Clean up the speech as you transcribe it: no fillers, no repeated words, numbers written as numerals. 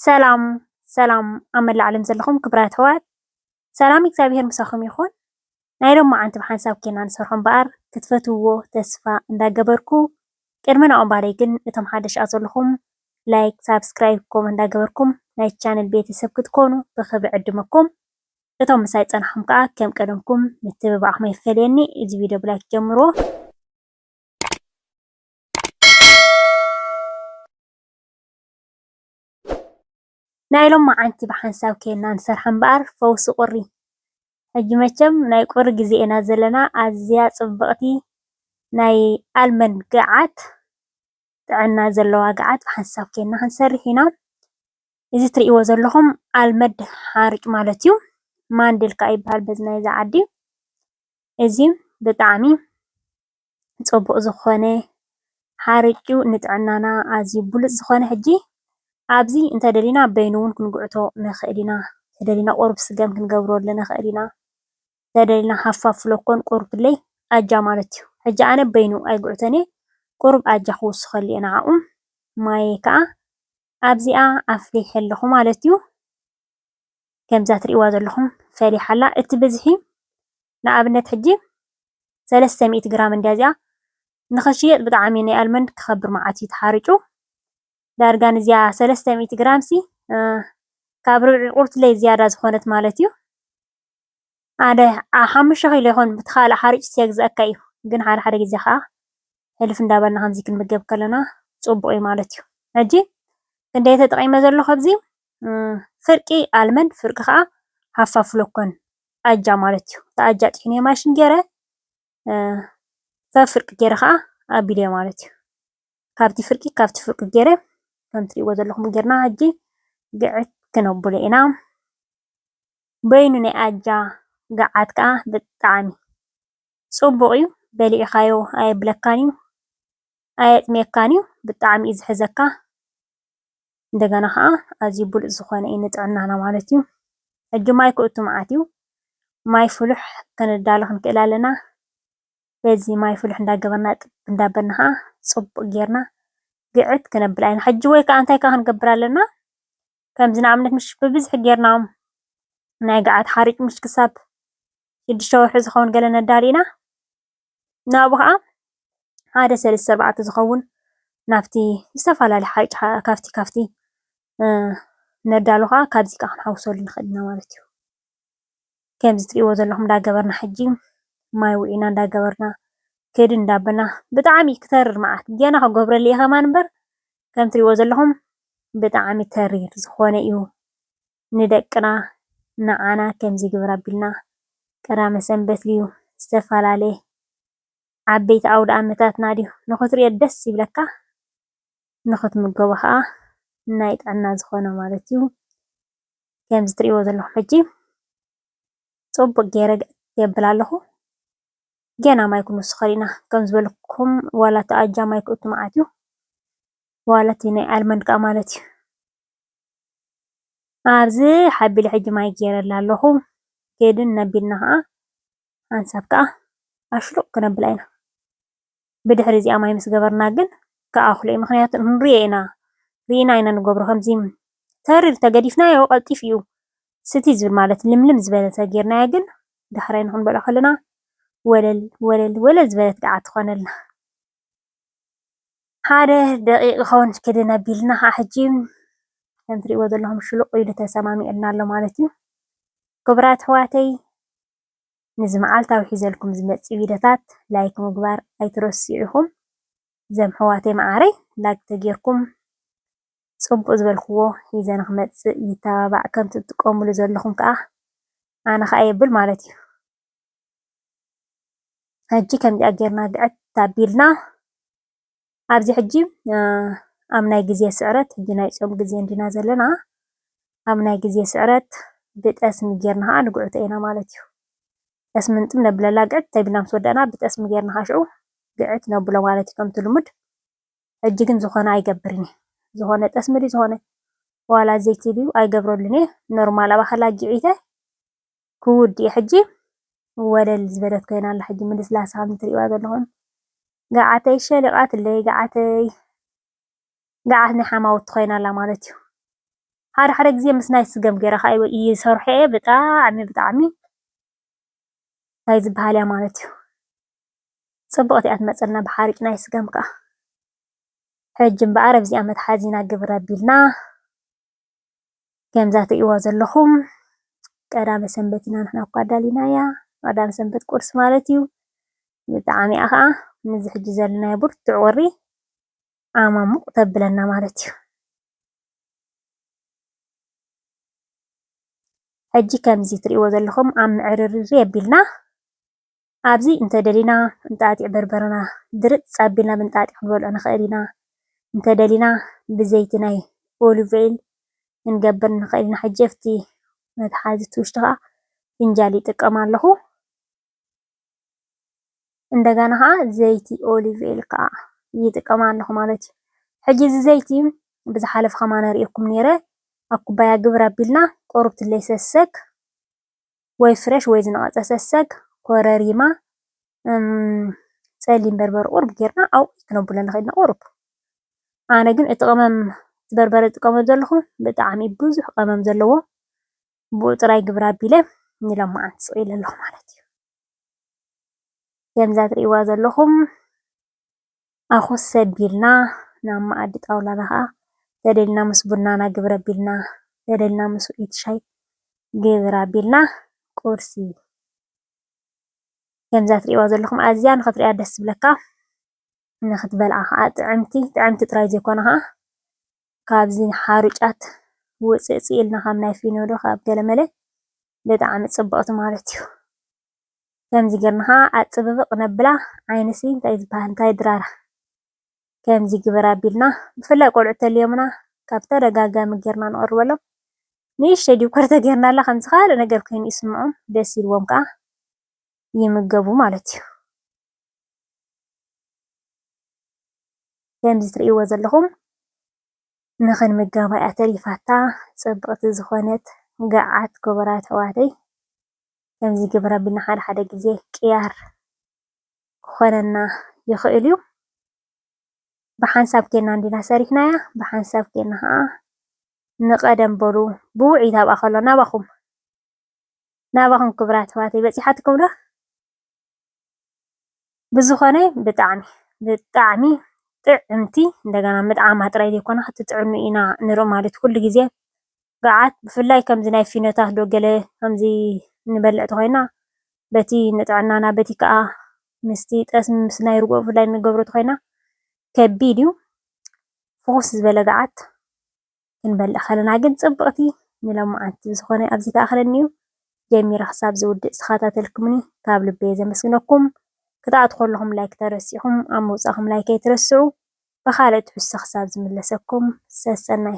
ሰላም ሰላም ኣብ መላእ ዓለም ዘለኹም ክቡራት ኣሕዋት ሰላም እግዚኣብሔር ምሳኹም ይኹን። ናይ ሎሚ መዓልቲ ብሓንሳብ ኬና ንሰርሖ እምበኣር ክትፈትውዎ ተስፋ እንዳገበርኩ ቅድሚ ንኦም ባለይ ግን እቶም ሓደሽቲ ዘለኹም ላይክ ሳብስክራይብ ኮመንት እንዳገበርኩም ናይ ቻነል ቤተሰብ ክትኮኑ ብክብሪ ዕድመኩም። እቶም ምሳይ ፀናሕኩም ከዓ ከም ቀደምኩም ምትብባዕኹም ኣይፈልየኒ። እዚ ቪድዮ ብላይክ ጀምርዎ። ናይ ሎሚ መዓልቲ ብሓንሳብ ኬና ንሰርሖ እምበኣር ፈውሲ ቁሪ። ሕጂ መቸም ናይ ቁሪ ግዜ ኢና ዘለና። ኣዝያ ፅብቕቲ ናይ ኣልመንድ ገዓት ጥዕና ዘለዋ ገዓት ብሓንሳብ ኬና ክንሰርሕ ኢና። እዚ እትሪእዎ ዘለኹም ኣልመድ ሓርጭ ማለት እዩ። ማንድልካ ይበሃል በዚ ናይዛ ዓዲ። እዚ ብጣዕሚ ፅቡቅ ዝኾነ ሓርጭ ንጥዕናና ኣዝዩ ብሉፅ ዝኾነ ሕጂ ኣብዚ እንተደሊና በይኑ እውን ክንጉዕቶ ንኽእል ኢና። እንተደሊና ቁርብ ስገም ክንገብረሉ ንኽእል ኢና። እንተደሊና ሃፋፍ ሎኮን ቁርብለይ ኣጃ ማለት እዩ። ሕጂ ኣነ በይኑ ኣይጉዕቶን እየ ቁሩብ ኣጃ ክውስኸሉ እየ ንዓኡ። ማይ ከዓ ኣብዚኣ ኣፍሊሐ ኣለኹ ማለት እዩ። ከምዛ እትሪእዋ ዘለኹም ፈሊሓ ኣላ። እቲ ብዝሒ ንኣብነት ሕጂ 300 ግራም እንድያ እዚኣ ንኽሽየጥ ብጣዕሚ ናይ ኣልመንድ ክኸብር መዓት እዩ ተሓሪጩ። ዳርጋ ንዚኣ 300 ግራም ሲ ካብ ርብዒ ቁርትለይ ዝያዳ ዝኾነት ማለት እዩ። ኣነ 5 ኪሎ ይኾን በቲ ካልእ ሓሪጭ የግዝአካ እዩ። ግን ሓደ ሓደ ግዜ ከዓ ሕልፍ እንዳበልና ከምዚ ክንምገብ ከለና ፅቡቅ እዩ ማለት እዩ። ሕጂ ክንደይ ተጠቂመ ዘለኹ ኣብዚ ፍርቂ ኣልመንድ ፍርቂ ከዓ ሃፋፍ ሎኮን ኣጃ ማለት እዩ። እቲ ኣጃ ጥሒነዮ ማሽን ገይረ ፍርቂ ገይረ ከዓ ኣቢለዮ ማለት እዩ። ካብቲ ፍርቂ ገይረ ከም እትሪእዎ ዘለኹም ጌርና ሕጂ ግዕት ክነብሎ ኢና። በይኑ ናይ ኣጃ ገዓት ከዓ ብጣዕሚ ፅቡቅ እዩ። በሊዕኻዮ ኣየብለካን እዩ ኣየጥምየካን እዩ። ብጣዕሚ እዩ ዝሕዘካ። እንደገና ከዓ ኣዝዩ ብሉፅ ዝኾነ እዩ ንጥዕናና ማለት እዩ። ሕጂ ማይ ክእቱ መዓት እዩ። ማይ ፍሉሕ ከነዳሎ ክንክእል ኣለና። በዚ ማይ ፍሉሕ እንዳገበርና ጥብ እንዳበልና ከዓ ፅቡቅ ጌርና ግዕት ክነብላ ኢና። ሕጂ ወይ ከዓ እንታይ ከዓ ክንገብር ኣለና ከምዚ ንኣብነት ምሽ ብብዝሒ ጌርና ናይ ገዓት ሓሪጭ ምሽ ክሳብ 6 ወርሒ ዝኸውን ገለ ነዳሊ ኢና። ናብኡ ከዓ ሓደ 3-4 ዝኸውን ናብቲ ዝተፈላለዩ ሓሪጭ ካፍቲ ነዳሉ ከዓ ካብዚ ከዓ ክንሓውሰሉ ንኽእል ኢና ማለት እዩ። ከምዚ እትሪእዎ ዘለኹም እንዳገበርና ሕጂ ማይ ውዒና እንዳገበርና ከይዲ እንዳበልና ብጣዕሚ ክተርር መዓት ገና ከገብረሉ እየ ከማን እምበር ከም እትሪእዎ ዘለኹም ብጣዕሚ ተሪር ዝኾነ እዩ። ንደቅና ንዓና ከምዚ ግብር ኣቢልና ቀዳመ ሰንበት ድዩ ዝተፈላለየ ዓበይቲ ኣውደ ኣመታትና ድዩ ንኽትሪኦ ደስ ይብለካ። ንኽትምገቦ ከዓ ናይ ጥዕና ዝኾነ ማለት እዩ። ከምዚ እትሪእዎ ዘለኹም ሕጂ ፅቡቅ ገይረ የብል ኣለኹ። ገና ማይ ክንውስኸሉ ኢና። ከም ዝበልኩኩም ዋላ እቲ ኣጃ ማይ ክእቱ መዓት እዩ። ዋላ እቲ ናይ ኣልመንድ ከዓ ማለት እዩ። ኣብዚ ሓቢለ ሕጂ ማይ ገይረላ ኣለኹ። ከይድን ነቢልና ከዓ ሓንሳብ ከዓ ኣሽሉቕ ክነብላ ኢና። ብድሕሪ እዚኣ ማይ ምስ ገበርና ግን ከኣኽሎ እዩ። ምክንያቱ ክንሪኦ ኢና ርኢና ኢና ንገብሮ። ከምዚ ተሪር ተገዲፍናዮ ቀልጢፍ እዩ ስቲ ዝብል ማለት ልምልም ዝበለ ተጌርናዮ ግን ዳሕራይ ንክንበልዖ ከለና ወለል ወለል ወለል ዝበለት ገዓት ትኾነልና። ሓደ ደቂቕ ክኸውን ክድን ኣቢልና ከዓ ሕጂ ከም እትሪእዎ ዘለኹም ሽሉቕ ኢሉ ተሰማሚዑልና ኣሎ ማለት እዩ። ክቡራት ኣሕዋተይ ነዚ መዓልታዊ ሒዘልኩም ዝመፅእ ቪድዮታት ላይክ ምግባር ኣይትረስዑ ኢኹም። እዞም ኣሕዋተይ ማዓረይ ላይክ ተጌርኩም ፅቡቅ ዝበልክዎ ሒዘ ንክመፅእ ይተባባዕ። ከምቲ እትጥቀምሉ ዘለኹም ከዓ ኣነ ከዓ የብል ማለት እዩ። ሕጂ ከምዚኣ ጌርና ግዕት ኣቢልና ኣብዚ ሕጂ ኣብ ናይ ግዜ ስዕረት ሕጂ ናይ ፆም ግዜ እንዲና ዘለና ኣብ ናይ ግዜ ስዕረት ብጠስሚ ጌርና ከዓ ንጉዕቶ ኢና ማለት እዩ። ጠስሚ እንጥም ነብለላ ግዕት እንተይብልና ምስ ወዳእና ብጠስሚ ጌርና ከዓ ሽዑ ግዕት ነብሎ ማለት እዩ ከምቲ ልሙድ። ሕጂ ግን ዝኾነ ኣይገብርን እየ። ዝኾነ ጠስሚ ድዩ ዝኾነ ዋላ ዘይቲ ድዩ ኣይገብረሉን እየ። ኖርማል ኣብ ኣኸላ ጊዒተ ክውድ እየ። ሕጂ ወለል ዝበለት ኮይና ኣላ። ሕጂ ምልስላሳ ከም እትሪእዋ ዘለኹም ገዓተይ ሸሊቓትለይ ገዓተይ ገዓት ናይ ሓማውቲ ኮይና ኣላ ማለት እዩ። ሓደ ግዜ ምስ ናይ ስገም ገይረ ከዓ ይሰርሖ እየ ብጣዕሚ እንታይ ዝበሃል እያ ማለት እዩ ፅብቕቲ እያ ትመፀልና ብሓርጭ ናይ ስገም ከዓ ሕጂ እምበኣር ኣብዚኣ መትሓዚና ግብረ ኣቢልና ከምዛ ትሪእዎ ዘለኹም ቀዳመ ሰንበት ኢና ንሕና እኳ ኣዳሊናያ ቀዳመ ሰንበት ቁርሲ ማለት እዩ ብጣዕሚ እያ ከዓ ምዚ ሕጂ ዘለናዮ ብርቱዕ ቁሪ ዓማሙቕ ተብለና ማለት እዩ ሕጂ ከምዚ ትሪእዎ ዘለኹም ኣብ ምዕርርር ኣቢልና ኣብዚ እንተደሊና እንጣጢዕ በርበረና ድርፅ ኣቢልና ብንጣጢዕ ክንበልዖ ንኽእል ኢና እንተደሊና ብዘይቲ ናይ ኦሊቭ ኦይል ክንገብር ንኽእል ኢና ሕጂ ኣብቲ መትሓዚ እቲ ውሽጢ ከዓ ፍንጃል ይጥቀም ኣለኹ እንደገና ከዓ ዘይቲ ኦሊቭ ኦይል ከዓ ይጥቀም ኣለኹ ማለት እዩ ሕጂ እዚ ዘይቲ ብዝሓለፈ ኸማነ ሪኢኩም ነይረ ኣብ ኩባያ ግብረ ኣቢልና ቆርብት ለይሰሰግ ወይ ፍረሽ ወይ ዝነቐፀ ሰሰግ ኮረሪማ ፀሊም በርበረ ቁርብ ጌርና ኣብኡ ክነብሎ ንኽእል ኢና ቁርብ ኣነ ግን እቲ ቀመም እቲ በርበረ ዝጥቀመሉ ዘለኹ ብጣዕሚ ብዙሕ ቀመም ዘለዎ ብኡ ጥራይ ግብረ ኣቢለ ንሎማዓንቲ ስቒለ ኣለኹ ማለት እዩ ከምዛ ትሪእዋ ዘለኹም ኣኹስ ኣቢልና ናብ መኣዲ ጣውላና ከዓ ተደሊና ምስ ቡናና ግብረ ኣቢልና ተደሊና ምስ ውዒት ሻይ ግብረ ኣቢልና ቁርሲ ከምዛ ትሪእዋ ዘለኹም ኣዝያ ንኽትሪእያ ደስ ዝብለካ ንኽትበልዓ ከዓ ጥዕምቲ ጥራይ ዘይኮነ ከዓ ካብዚ ሓሩጫት ውፅእ ኢልና ካብ ናይ ፊኖ ዶ ካብ ገለመለ ብጣዕሚ ፅብቕቲ ማለት እዩ ከምዚ ጌርና ከዓ ኣፅብብቕ ነብላ ዓይንሲ እንታይ ዝበሃል እንታይ ድራር ከምዚ ግብረ ኣቢልና ብፍላይ ቆልዑ እንተልዮምና ካብ ተደጋጋሚ ጌርና ነቕርበሎም ንእሽተይ ዲብ ኮር ተገይርናላ ከምዚ ካልእ ነገር ኮይኑ ይስምዖም ደስ ኢልዎም ከዓ ይምገቡ ማለት እዩ ከምዚ ትሪእዎ ዘለኹም ንኽንምገባ እያ ተሪፋታ ፅብቕቲ ዝኾነት ገዓት ክቡራት ኣሕዋተይ ከምዚ ግብረ ኣቢልና ሓደ ግዜ ቅያር ክኾነና ይኽእል እዩ ብሓንሳብ ኬድና እንዲና ሰሪሕናያ ብሓንሳብ ኬድና ከዓ ንቐደም በሉ ብውዒት ኣብኣ ከሎ ናባኹም ክቡራት ኣሕዋተይ በፂሓትኩም ዶ ብዝኾነ ብጣዕሚ ጥዕምቲ እንደገና ምጥዓማ ጥራይ ዘይኮና ክትጥዕሙ ኢና ንሪኦም ማለት እዩ ኩሉ ግዜ ገዓት ብፍላይ ከምዚ ናይ ፊኖታት ዶ ገለ ከምዚ ንበልዕ እንተኮይንና በቲ ንጥዕናና በቲ ከዓ ምስቲ ጠስሚ ምስ ናይ ርግኦ ብፍላይ ንገብሮ እንተኮይንና ከቢድ እዩ ፍኹስ ዝበለ ገዓት ክንበልዕ ከለና ግን ፅብቕቲ ንሎማዓንቲ ዝኾነ ኣብዚ ተኣኽለኒ እዩ ጀሚረ ክሳብ ዝውድእ ዝኸታተልኩምኒ ካብ ልበየ ዘመስግነኩም ክትኣቱ ከለኹም ላይክ ተረሲዕኹም ኣብ ምውፃእኹም ላይክ ኣይትረስዑ ብኻልእ ትሕዝቶ ክሳብ ዝምለሰኩም ሰሰናይ